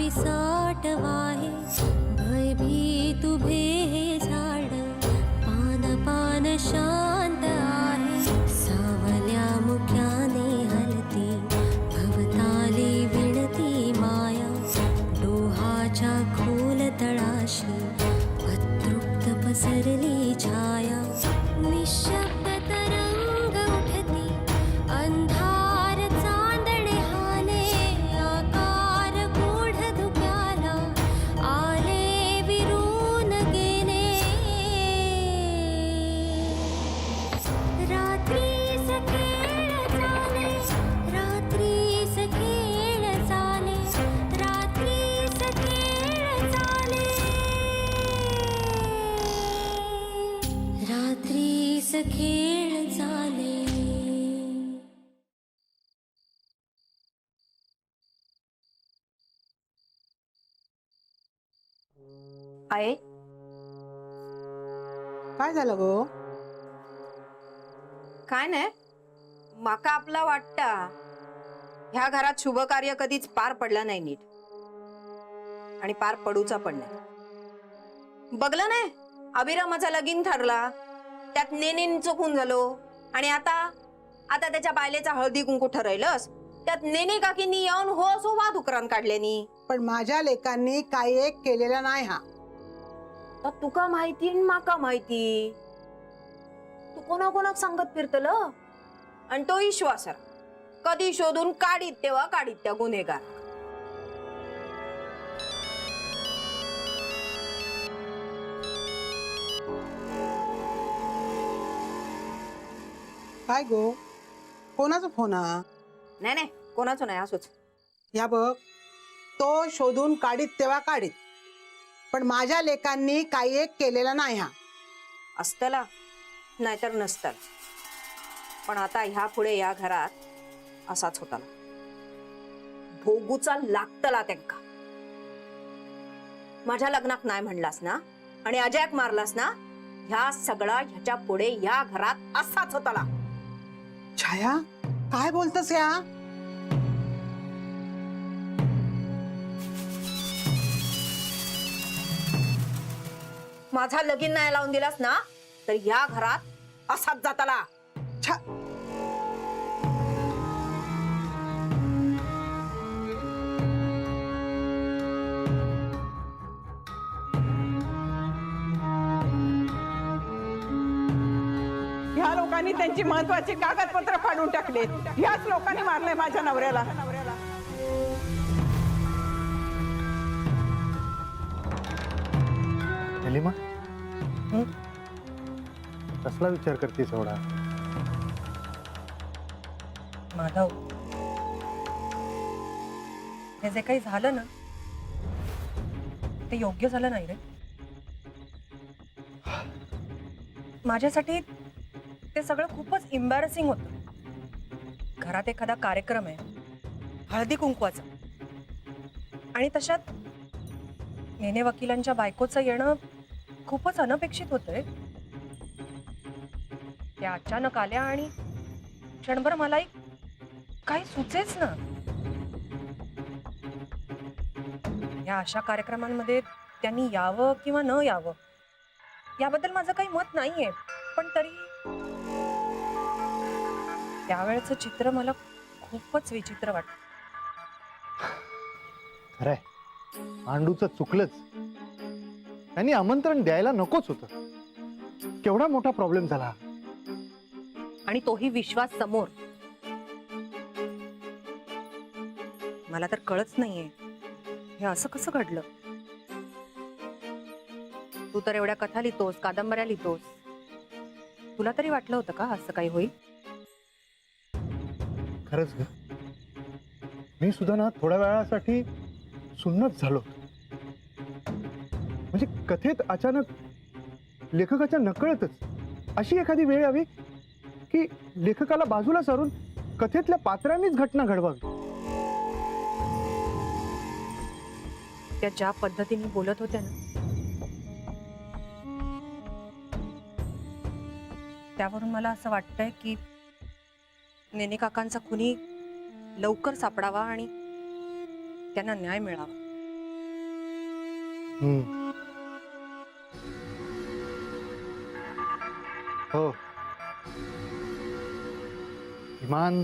पिसाट वाहे, भयभीत उभे हे झाड, पान पान शांत आहे, सावल्या मुख्याने हलती, भवताली विणती माया, डोहाच्या खोल तळाशी अतृप्त पसरली छाया, निशब्द तरंग उठती, अंधार चांदणे हाले, आकार गूढ धुक्याला आले विरून गेले, रात्रीस खेळ चाले, रात्रीस खेळ चाले, रात्रीस खेळ चाले, रात्रीस खेळ चाले. आहे काय झालं गो? काय नाही, माका आपला वाटता ह्या घरात शुभ कार्य कधीच पार पडला नाही नीट, आणि पार पडूचा पण नाही. बघलं नाही, अभिरामाचा लगीन ठरला, त्यात नेनीन चुकून झालो, आणि आता त्याच्या बायलेचा हळदी कुंकू ठरवलंस, त्यात नेने काकींनी येऊन हो सो वाद उकरान काढल्यानी. पण माझ्या लेकांनी काही एक केलेला नाही हा. तर तुका माहिती न माका माहिती, तू कोणाकोणाक सांगत फिरतल, आणि तो विश्वासर कधी शोधून काढीत तेव्हा काढीत त्या गुन्हेगार. काय गो, कोणाचा फोन हा? नाही नाही, कोणाचं नाही, असोच. या बघ, तो शोधून काढीत तेव्हा काढीत, पण माझ्या लेकांनी काही एक केलेला नाही हा. असतला नाहीतर नसतल, पण आता ह्या पुढे या घरात असाच होता, भोगूचा लागतला त्यांका. माझ्या लग्नात नाही म्हणलास ना, आणि अजयाक मारलास ना, ह्या सगळा ह्याच्या पुढे या घरात असाच होताला. छाया, काय बोलतस या? माझा लगीन नाही लावून दिलास ना, तर या घरात असाच जाताला. ह्या लोकांनी त्यांची महत्वाची कागदपत्र फाडून टाकलेत. ह्याच लोकांनी मारलंय माझ्या नवऱ्याला. नीलिमा, कसला विचार करतेस एवढा? माधव, हे जे काही झालं ना, ते योग्य झालं नाही रे. माझ्यासाठी ते सगळं खूपच एम्बॅरसिंग होतं. घरात एखादा कार्यक्रम आहे, हळदी कुंकवाचा, आणि तशात नेने वकिलांच्या बायकोचं येणं खूपच अनपेक्षित होतंय. त्या अचानक आल्या आणि क्षणभर मलाही काही सुचेच ना. या अशा कार्यक्रमांमध्ये त्यांनी यावं किंवा न यावं याबद्दल माझं काही मत नाहीये, पण तरी त्यावेळेचं चित्र मला खूपच विचित्र वाटतं. खरंय, आंडूचं चुकलंच. त्यांनी आमंत्रण द्यायला नकोच होतं. केवढा मोठा प्रॉब्लेम झाला, आणि तोही विश्वास समोर. मला तर कळच नाहीये हे असं कसं घडलं. तू तर एवढ्या कथा लिहितोस, कादंबऱ्या लिहितोस, तुला तरी वाटलं होतं का असं काही होईल? खरंच ग, मी सुद्धा ना थोड्या वेळासाठी सुन्नत झालो. म्हणजे कथेत अचानक लेखकाच्या नकळतच अशी एखादी वेळ यावी की लेखकाला बाजूला सारून कथेतल्या पात्रांनीच घटना घडवावी. त्या ज्या पद्धतीने बोलत होत्या ना, त्यावरून मला असं वाटतंय की नेने काकांचा खुनी लवकर सापडावा आणि त्यांना न्याय मिळावा. हम्म. हो, किमान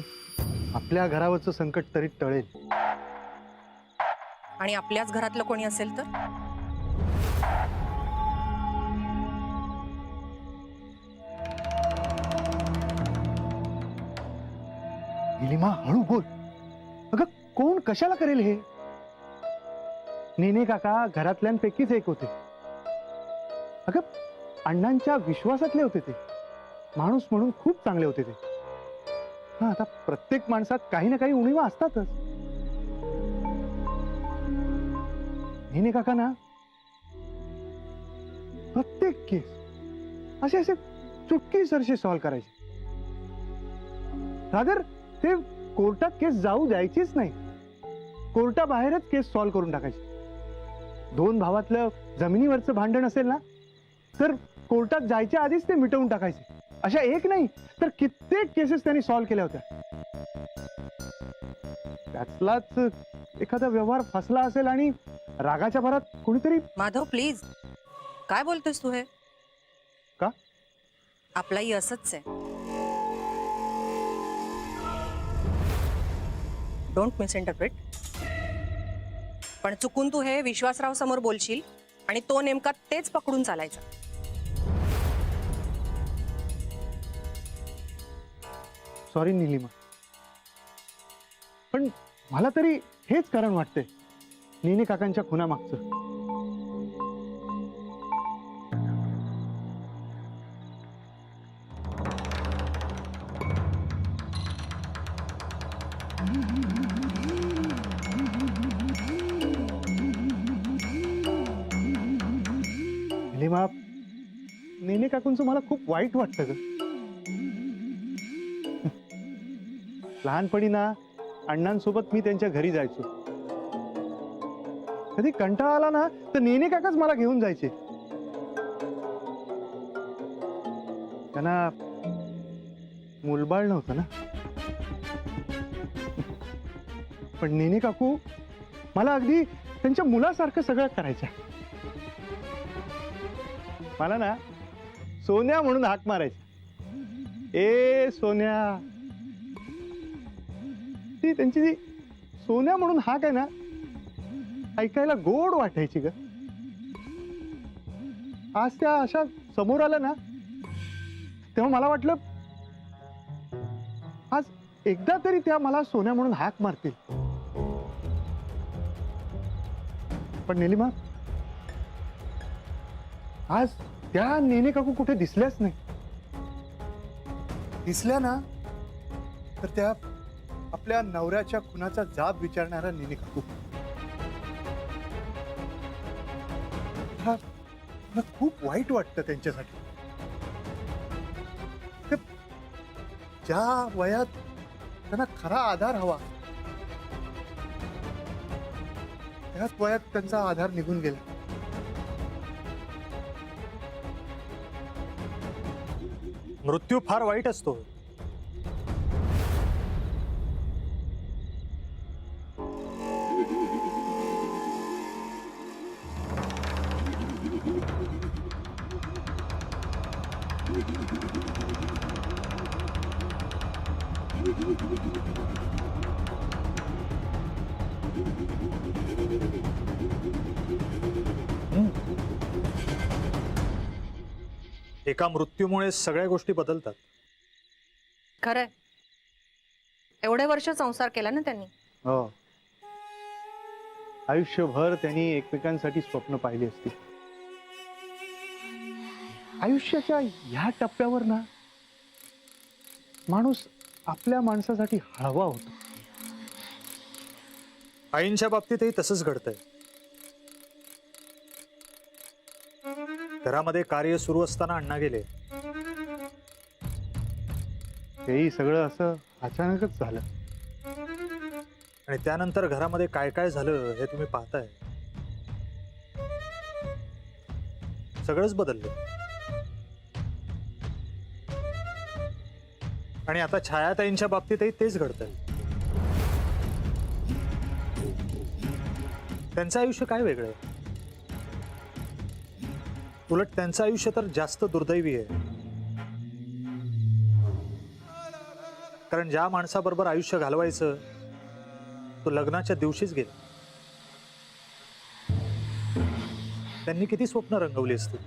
आपल्या घरावरचं संकट तरी टळेल. आणि आपल्याच घरातलं कोणी असेल तर निलिमा, हळू बोल. अगं, कोण कशाला करेल हे? नेने काका घरातल्यांपैकीच एक होते. अगं, अण्णांच्या विश्वासातले होते ते. माणूस म्हणून खूप चांगले होते ते. हा, आता प्रत्येक माणसात काही ना काही उणीवा असतातच. नेने काका ना प्रत्येक केस असे असे चुटकी सरशी सॉल्व्ह करायचे. रादर ते कोर्टात केस जाऊ द्यायचीच नाही. कोर्टाबाहेरच केस सॉल्व्ह करून टाकायचे. 2 भावातलं जमिनीवरचं भांडण असेल ना तर कोर्टात जायच्या आधीच ते मिटवून टाकायचे. अशा एक नाही तर कित्येक केसेस त्यांनी सॉल्व्ह केल्या होत्या. त्यातलाच एखादा व्यवहार फसला असेल आणि रागाच्या भरात कोणीतरी. माधव प्लीज, काय बोलतोस तू हे? का? आपलाही असंच आहे. Don't misinterpret. पण चुकून तू हे विश्वासराव समोर बोलशील आणि तो नेमका तेच पकडून चालायचा. सॉरी निलिमा, पण मला तरी हेच कारण वाटतंय नेने काकांच्या खुनामागचं. निलिमा, नेने काकूंचं मला खूप वाईट वाटतं ग. लहानपणी ना अण्णांसोबत मी त्यांच्या घरी जायचो. कधी कंटाळा आला ना तर नेने काकाच मला घेऊन जायचे. त्यांना मुलबाळ नव्हतं ना. पण नेने काकू मला अगदी त्यांच्या मुलासारखं सगळं करायच्या. मला ना सोन्या म्हणून हाक मारायची. ए सोन्या. ती त्यांची जी सोन्या म्हणून हाक आहे ना ऐकायला गोड वाटायची ग. आज त्या अशा समोर आल्या ना तेव्हा मला वाटलं आज एकदा तरी त्या मला सोन्या म्हणून हाक मारतील. पण निलिमा, आज त्या नेने काकू कुठे दिसल्याच नाही. दिसल्या ना तर त्या आपल्या नवऱ्याच्या खुनाचा जाब विचारणारा नेने काकू. मला खूप वाईट वाटतं त्यांच्यासाठी. ते ज्या वयात त्यांना खरा आधार हवा त्याच वयात त्यांचा आधार निघून गेला. मृत्यू फार वाईट असतो. एका मृत्यूमुळे सगळ्या गोष्टी बदलतात. खरंय. एवढे वर्ष संसार केला ना त्यांनी. हो, आयुष्यभर त्यांनी एकमेकांसाठी स्वप्न पाहिली असती. आयुष्याच्या ह्या टप्प्यावर ना माणूस आपल्या माणसासाठी हळवा होतो. आईंच्या बाबतीतही तसंच घडतंय. घरामध्ये कार्य सुरू असताना अण्णा गेले. तेही सगळं असं अचानकच झालं. आणि त्यानंतर घरामध्ये काय काय झालं हे तुम्ही पाहताय. सगळंच बदललं. आणि आता छायाताईंच्या बाबतीतही तेच घडतंय. त्यांचं आयुष्य काय वेगळं आहे. उलट त्यांचं आयुष्य तर जास्त दुर्दैवी आहे. कारण ज्या माणसाबरोबर आयुष्य घालवायचं तो लग्नाच्या दिवशीच गेला. त्यांनी किती स्वप्न रंगवली असतील,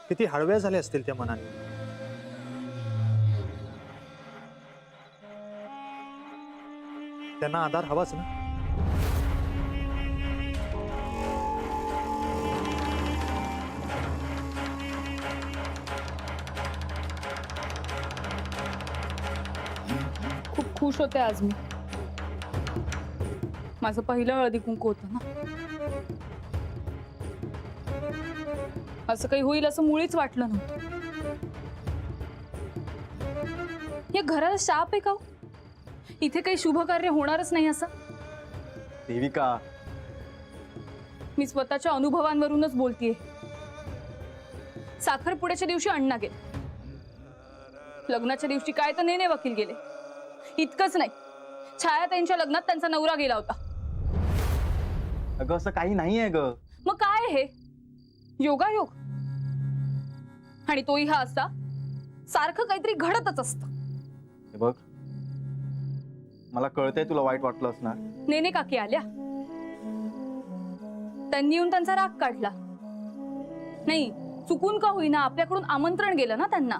किती हळव्या झाल्या असतील त्या मनाने. त्यांना आधार हवाच ना. खूप खुश होते आज मी. माझं पहिलं हळदी कुंकू होतं ना. असं काही होईल असं मुळीच वाटलं नव्हतं. या घराला शाप आहे का हो? इथे काही शुभ कार्य होणारच नाही असं. देविका, मी स्वतःच्या अनुभवांवरूनच बोलतीये. साखरपुड्याच्या दिवशी अण्णा गेले, लग्नाच्या दिवशी काय तर नेने वकील गेले. इतकंच नाही, छायाताईंच्या लग्नात त्यांचा नवरा गेला होता. अगं असं काही नाही आहे ग. मग काय हे योगायोग? आणि तोही हा असा सारखं काहीतरी घडतच असतं. हे बघ, मला कळतंय तुला वाईट वाटलं असणार. नेने काकी आल्या, त्यांनी येऊन त्यांचा राग काढला. नाही, चुकून का होईना आपल्याकडून आमंत्रण गेलं ना त्यांना.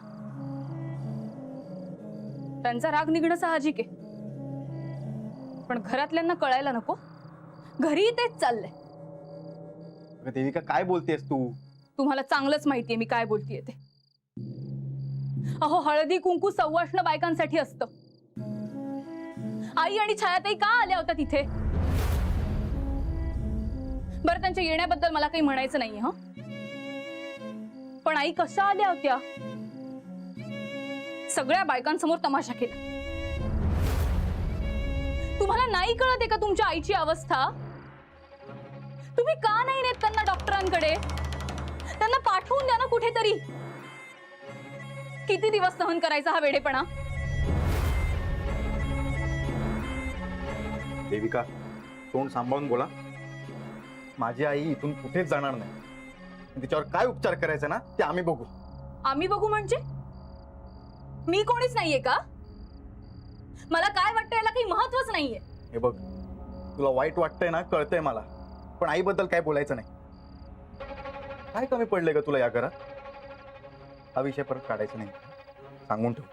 त्यांचा राग निघणं साहजिक आहे, पण घरातल्यांना कळायला नको. घरी तेच चाललंय. अगं देविका, काय बोलतेस तू? तुम्हाला चांगलंच माहितीये मी काय बोलतेय ते. अहो, हळदी कुंकू सव्वाष्ण बायकांसाठी असतं. आई आणि छायाताई का आल्या होत्या तिथे? बरं, त्यांच्या येण्याबद्दल मला काही म्हणायचं नाहीये हं, पण आई कशा आल्या होत्या? सगळ्या बायकांसमोर तमाशा केला. तुम्हाला नाही कळत आहे का तुमच्या आईची अवस्था? तुम्ही का नाही नेत त्यांना डॉक्टरांकडे? त्यांना पाठवून द्या ना कुठेतरी. किती दिवस सहन करायचा हा वेडेपणा? देविका, तोंड सांभाळून बोला. माझी आई इथून कुठेच जाणार नाही. तिच्यावर काय उपचार करायचा ना ते आम्ही बघू. आम्ही बघू म्हणजे? मी कोणीच नाहीये का? मला काय वाटतं याला काही महत्वच नाहीये. हे बघ, तुला वाईट वाटतंय ना, कळतंय मला, पण आईबद्दल काय बोलायचं नाही. काय कमी पडलंय का तुला या घरात? हा विषय परत काढायचा नाही, सांगून ठेव.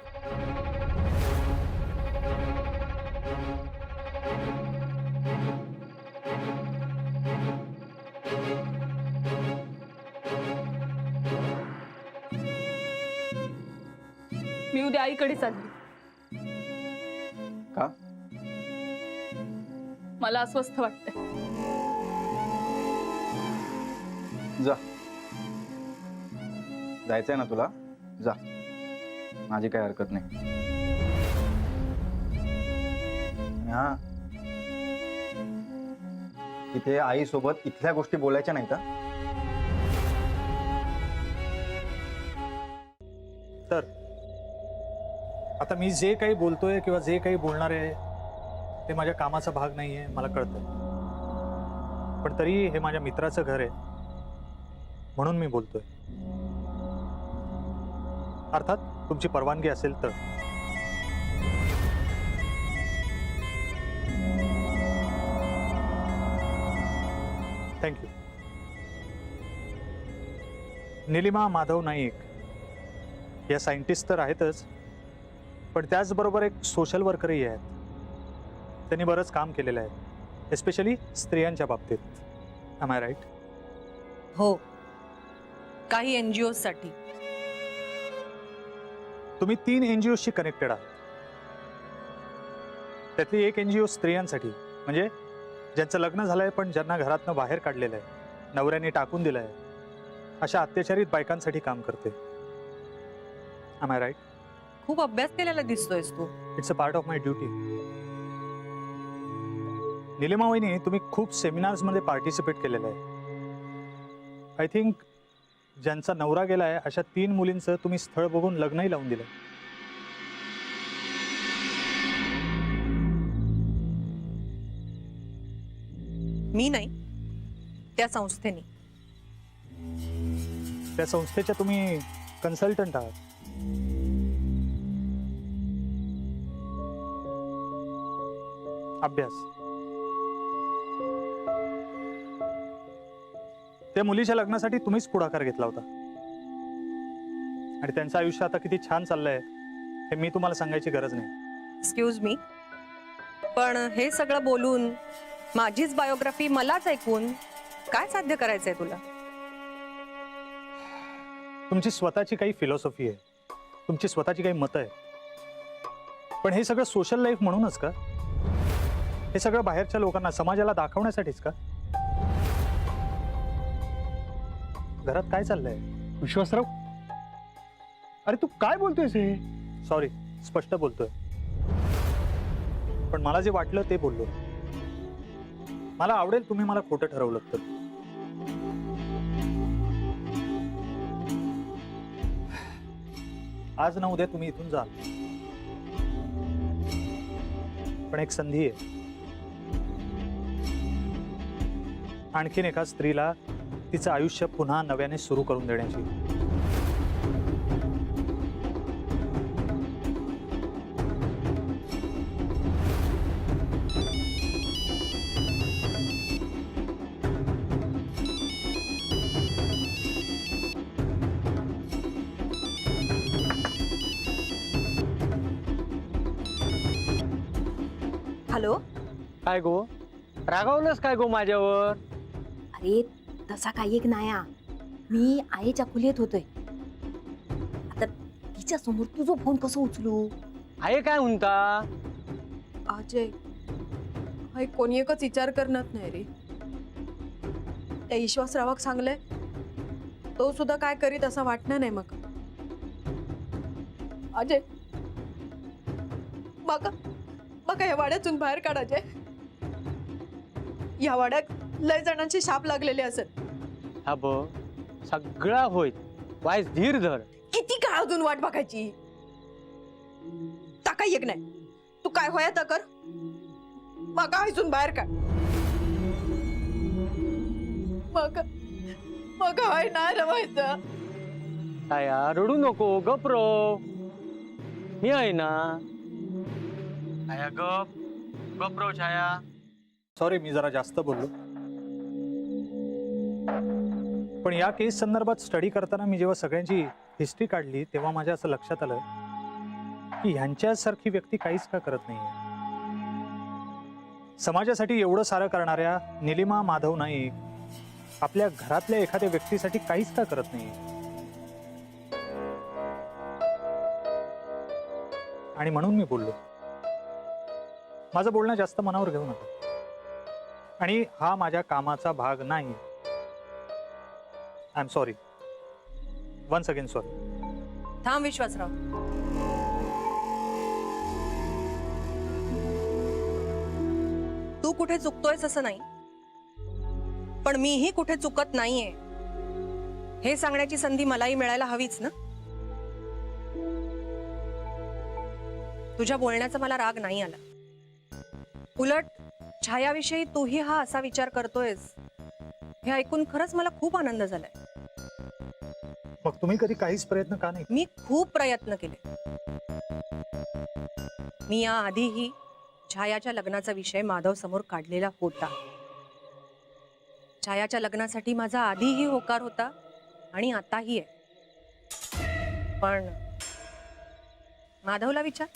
मी उद्या आईकडे चालली. का? मला अस्वस्थ वाटतंय. जा, जायचंय ना तुला, जा. माझी काही हरकत नाही. हा, इथे आई सोबत इथल्या गोष्टी बोलायच्या नाही का? तर आता मी जे काही बोलतोय किंवा जे काही बोलणार आहे ते माझ्या कामाचा भाग नाहीये, मला कळतंय. पण तरी हे माझ्या मित्राचं घर आहे म्हणून मी बोलतोय. अर्थात तुमची परवानगी असेल तर. थँक्यू. निलिमा माधव नाईक या सायंटिस्ट तर आहेतच, पण त्याचबरोबर एक सोशल वर्करही आहेत. त्यांनी बरंच काम केलेलं आहे, एस्पेशली स्त्रियांच्या बाबतीत. Am I right? हो, काही NGOs साठी. तुम्ही 3 NGOsशी कनेक्टेड आहात. त्यातली एक NGO स्त्रियांसाठी, म्हणजे ज्यांचं लग्न झालंय पण ज्यांना घरातनं बाहेर काढलेलं आहे, नवऱ्याने टाकून दिलंय, अशा अत्याचारित बायकांसाठी काम करते. Am I right? खूप अभ्यास केलेला दिसतोयस तू. It's a part of my duty. Nilima वहिनी, तुम्ही खूप सेमिनार्समध्ये पार्टिसिपेट केलेलं आहे. आय थिंक ज्यांचा नवरा गेलाय अशा 3 मुलींचं तुम्ही स्थळ बघून लग्नही लावून दिलं. मी नाही, त्या संस्थेने. त्या संस्थेच्या तुम्ही कन्सल्टंट आहात. अभ्यास. त्या मुलीच्या लग्नासाठी तुम्हीच पुढाकार घेतला होता आणि त्यांचं आयुष्य आता किती छान चाललंय हे मी तुम्हाला सांगायची गरज नाही. एक्सक्यूज मी, पण हे सगळं बोलून माझीच बायोग्राफी मलाच ऐकून काय साध्य करायचंय तुला? तुमची स्वतःची काही फिलॉसॉफी आहे, तुमची स्वतःची काही मतं आहे, पण हे सगळं सोशल लाईफ म्हणूनच का? हे सगळं बाहेरच्या लोकांना, समाजाला दाखवण्यासाठीच का? घरात काय चाललंय? विश्वासराव, अरे तू काय बोलतोयस हे? सॉरी, स्पष्ट बोलतोय, पण मला जे वाटलं ते बोललो. मला आवडेल तुम्ही मला खोटं ठरवलं तर. आज ना उद्या तुम्ही इथून जाल, पण एक संधी आहे आणखीन एका स्त्रीला तिचं आयुष्य पुन्हा नव्याने सुरू करून देण्याची. हॅलो. काय गो, रागावलंस काय गो माझ्यावर? अरे तसा काही एक नाया, मी आईच्या खोलीत होतोय. आता तिच्या समोर तुझा फोन कसं उचलू? आहे काय म्हणता? अजय, हाय कोणी एकच विचार करणार नाही रे. त्या विश्वासरावाक सांगलंय, तो सुद्धा काय करीत असं वाटणार नाही मग. अजय, बघा या वाड्यातून बाहेर काढ अजय. या वाड्यात लय जणांची शाप लागलेली असत. हा ब सगळा होईल, वाईस धीर धर. किती काळ अजून वाट बघायची? टाका एक नाही, तू काय होया तर कर, मग इथून बाहेर काढ. मग हाय नाही रवायचं. छाया रडू नको, गप्रो, मी आहे ना. छाया गप्रो छाया. सॉरी, मी जरा जास्त बोललो, पण या केस संदर्भात स्टडी करताना मी जेव्हा सगळ्यांची हिस्ट्री काढली तेव्हा माझ्या असं लक्षात आलं की ह्यांच्यासारखी व्यक्ती काहीच का करत नाहीये. समाजासाठी एवढं सारं करणाऱ्या निलिमा माधव नाईक आपल्या घरातल्या एखाद्या व्यक्तीसाठी काहीच का करत नाहीये. आणि म्हणून मी बोललो. माझं बोलणं जास्त मनावर घेऊ नका, आणि हा माझ्या कामाचा भाग नाही. I am sorry, once again sorry. थांब विश्वासराव, तू कुठे चुकतोयस असं नाही, पण मीही कुठे चुकत नाहीये हे सांगण्याची संधी मलाही मिळायला हवीच ना. तुझ्या बोलण्याचा मला राग नाही आला, उलट छायाविषयी तूही हा असा विचार करतोयस हे ऐकून खरंच मला खूप आनंद झालाय. मग तुम्ही कधी काहीच प्रयत्न का नाही? मी खूप प्रयत्न केले. मी या आधीही छायाच्या लग्नाचा विषय माधव समोर काढलेला होता. छायाच्या लग्नासाठी माझा आधीही होकार होता आणि आताही आहे. पण माधवला विचार,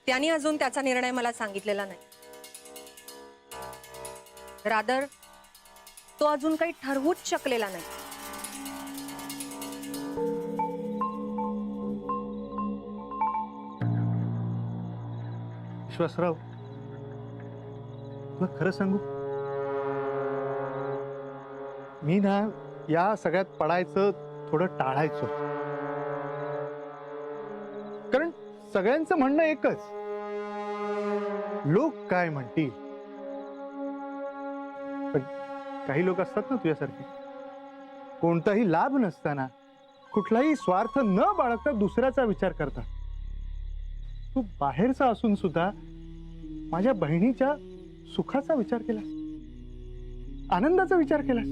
त्याने अजून त्याचा निर्णय मला सांगितलेला नाही. रादर तो अजून काही ठरवूच शकलेला नाही. विश्वासराव, तुला खरं सांगू, मी ना या सगळ्यात पडायचं थोडं टाळायचो. कारण सगळ्यांचं म्हणणं एकच, लोक काय म्हणतील. पण काही लोक असतात ना तुझ्यासारखे, कोणताही लाभ नसताना, कुठलाही स्वार्थ न बाळगता दुसऱ्याचा विचार करतात. तू बाहेरचा असून सुद्धा माझ्या बहिणीच्या सुखाचा विचार केलास, आनंदाचा विचार केलास.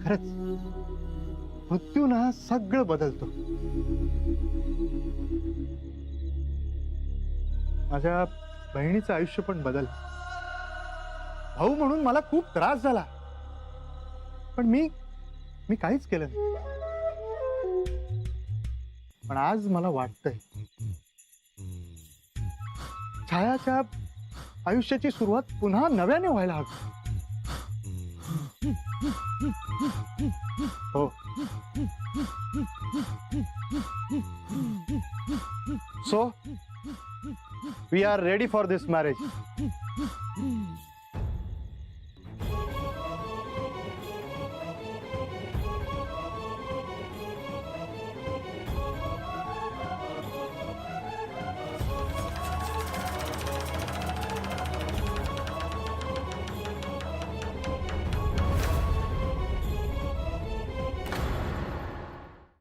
खरंच मृत्यू ना सगळं बदलतो. माझ्या बहिणीचं आयुष्य पण बदललं. भाऊ म्हणून मला खूप त्रास झाला, पण मी काहीच केलं नाही. पण आज मला वाटतंय छायाच्या आयुष्याची सुरुवात पुन्हा नव्याने व्हायला हवी. हो, so we are ready for this marriage.